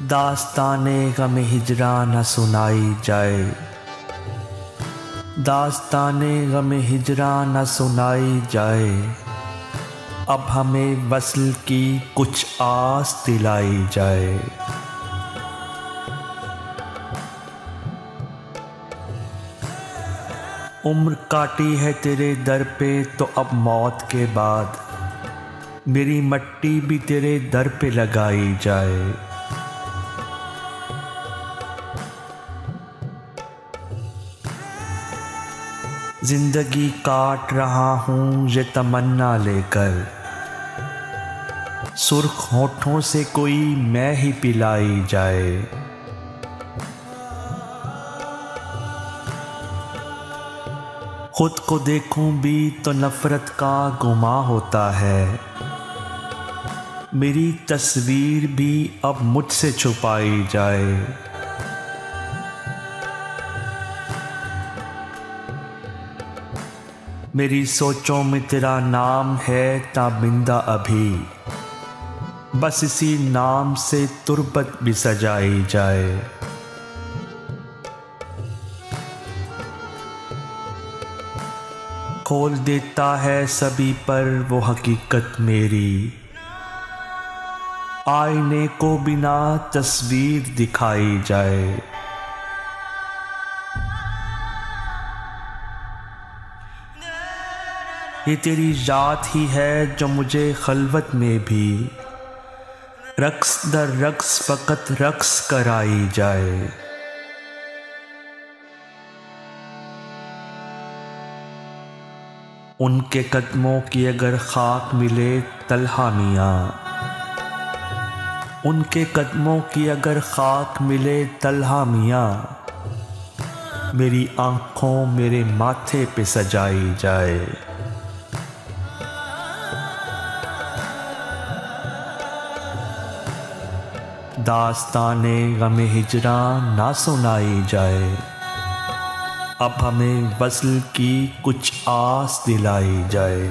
दास्ताने गम हिजरा न सुनाई जाए, दास्ताने गम हिजरा न सुनाई जाए। अब हमें वस्ल की कुछ आस दिलाई जाए। उम्र काटी है तेरे दर पे तो अब मौत के बाद मेरी मट्टी भी तेरे दर पे लगाई जाए। जिंदगी काट रहा हूँ ये तमन्ना लेकर, सुर्ख होठों से कोई मैं ही पिलाई जाए। खुद को देखूं भी तो नफरत का गुमा होता है, मेरी तस्वीर भी अब मुझसे छुपाई जाए। मेरी सोचों में तेरा नाम है ताबिंदा अभी, बस इसी नाम से तुरबत भी सजाई जाए। खोल देता है सभी पर वो हकीकत मेरी, आईने को बिना तस्वीर दिखाई जाए। ये तेरी याद ही है जो मुझे खलवत में भी रक्स दर रक्स फ़कत रक्स कराई जाए। उनके कदमों की अगर खाक मिले तलहा मियाँ, उनके कदमों की अगर खाक मिले तलहा मियाँ, मेरी आँखों मेरे माथे पे सजाई जाए। दास्ताने गम हिजरा ना सुनाई जाए, अब हमें वस्ल की कुछ आस दिलाई जाए।